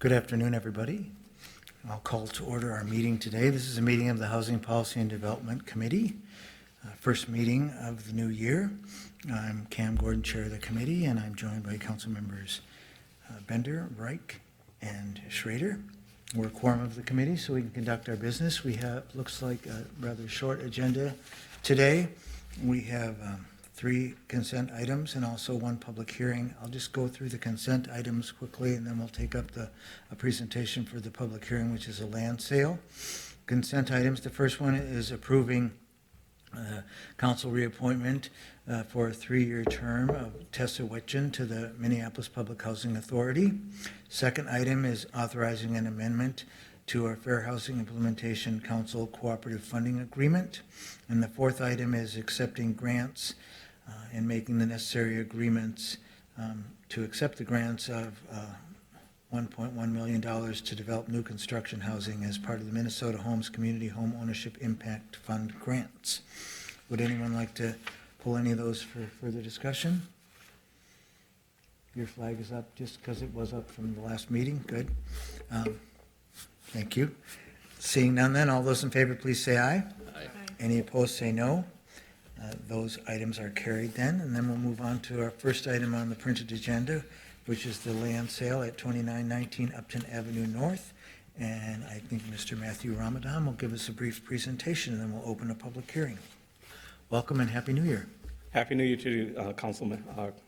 Good afternoon, everybody. I'll call to order our meeting today. This is a meeting of the Housing Policy and Development Committee, first meeting of the new year. I'm Cam Gordon, Chair of the committee, and I'm joined by Council Members Bender, Reich, and Schrader. We're a quorum of the committee, so we can conduct our business. We have, looks like a rather short agenda today. We have 3 consent items and also 1 public hearing. I'll just go through the consent items quickly, and then we'll take up a presentation for the public hearing, which is a land sale. Consent items, the first one is approving council reappointment for a 3-year term of Tessa Wetjen to the Minneapolis Public Housing Authority. Second item is authorizing an amendment to our Fair Housing Implementation Council Cooperative Funding Agreement. And the fourth item is accepting grants and making the necessary agreements to accept the grants of $1.1 million to develop new construction housing as part of the Minnesota Homes Community Home Ownership Impact Fund grants. Would anyone like to pull any of those for further discussion? Your flag is up just because it was up from the last meeting. Good. Thank you. Seeing none then, all those in favor, please say aye. Aye. Any opposed, say no. Those items are carried then, and then we'll move on to our first item on the printed agenda, which is the land sale at 2919 Upton Avenue North. And I think Mr. Matthew Ramadan will give us a brief presentation, and then we'll open a public hearing. Welcome and Happy New Year. Happy New Year to Councilman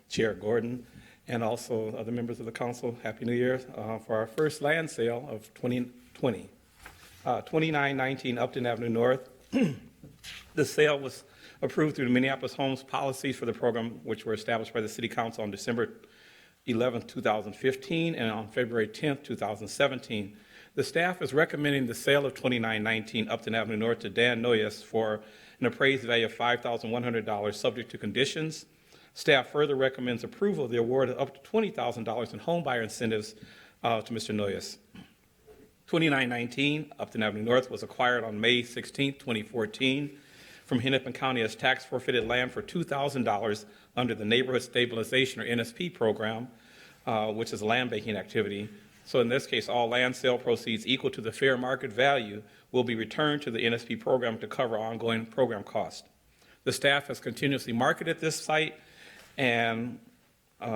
Chair Gordon and also other members of the council. Happy New Year for our first land sale of 2020. 2919 Upton Avenue North. The sale was approved through the Minneapolis Homes policies for the program, which were established by the City Council on December 11, 2015, and on February 10, 2017. The staff is recommending the sale of 2919 Upton Avenue North to Dan Noyes for an appraised value of $5,100, subject to conditions. Staff further recommends approval of the award of up to $20,000 in home buyer incentives to Mr. Noyes. 2919 Upton Avenue North was acquired on May 16, 2014 from Hennepin County as tax forfeited land for $2,000 under the Neighborhood Stabilization or NSP program, which is a land banking activity. So in this case, all land sale proceeds equal to the fair market value will be returned to the NSP program to cover ongoing program costs. The staff has continuously marketed this site and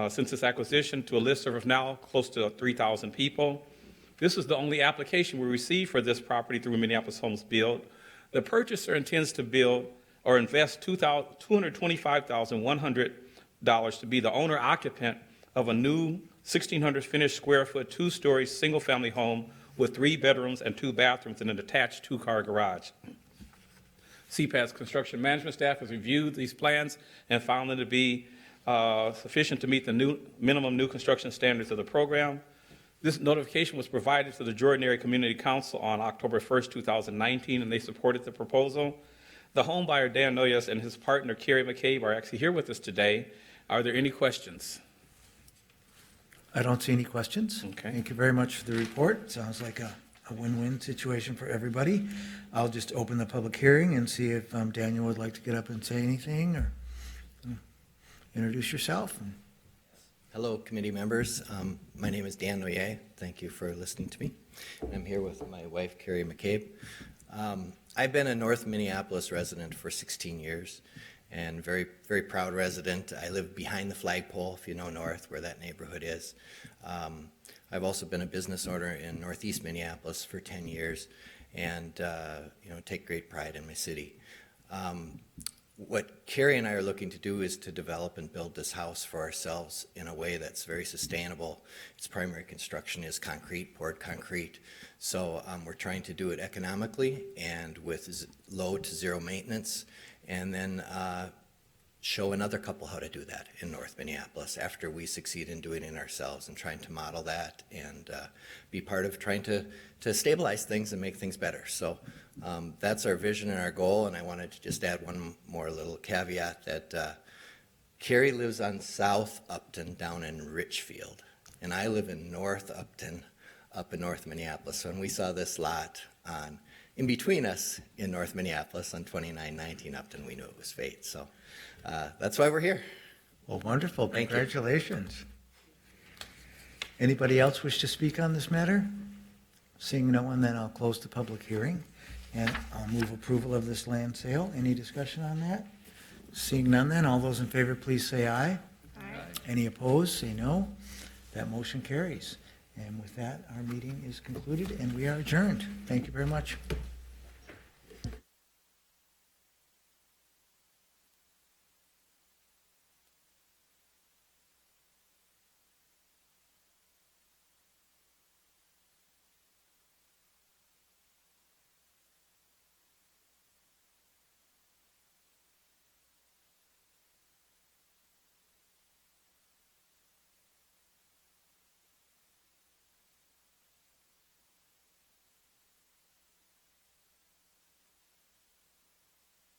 since its acquisition to a listserv of now close to 3,000 people. This is the only application we received for this property through Minneapolis Homes Build. The purchaser intends to build or invest $225,100 to be the owner occupant of a new 1,600 finished square foot, 2-story single family home with 3 bedrooms and 2 bathrooms and an attached 2-car garage. CPAD's construction management staff has reviewed these plans and found them to be sufficient to meet the minimum new construction standards of the program. This notification was provided to the Jordan Area Community Council on October 1st, 2019, and they supported the proposal. The home buyer, Dan Noyes, and his partner, Carrie McCabe, are actually here with us today. Are there any questions? I don't see any questions. Okay. Thank you very much for the report. Sounds like a win-win situation for everybody. I'll just open the public hearing and see if Daniel would like to get up and say anything or introduce yourself. Hello, committee members. My name is Dan Noyer. Thank you for listening to me. I'm here with my wife, Carrie McCabe. I've been a North Minneapolis resident for 16 years and very, very proud resident. I live behind the flagpole, if you know North, where that neighborhood is. I've also been a business owner in Northeast Minneapolis for 10 years and take great pride in my city. What Carrie and I are looking to do is to develop and build this house for ourselves in a way that's very sustainable. Its primary construction is concrete, poured concrete. So we're trying to do it economically and with low to zero maintenance, and then show another couple how to do that in North Minneapolis after we succeed in doing it ourselves and trying to model that and be part of trying to stabilize things and make things better. So that's our vision and our goal, and I wanted to just add one more little caveat that Carrie lives on South Upton down in Richfield, and I live in North Upton up in North Minneapolis. So when we saw this lot in between us in North Minneapolis on 2919 Upton, we knew it was fate. So that's why we're here. Well, wonderful. Thank you. Congratulations. Anybody else wish to speak on this matter? Seeing no one, then I'll close the public hearing, and I'll move approval of this land sale. Any discussion on that? Seeing none, then, all those in favor, please say aye. Aye. Any opposed, say no. That motion carries. And with that, our meeting is concluded, and we are adjourned. Thank you very much.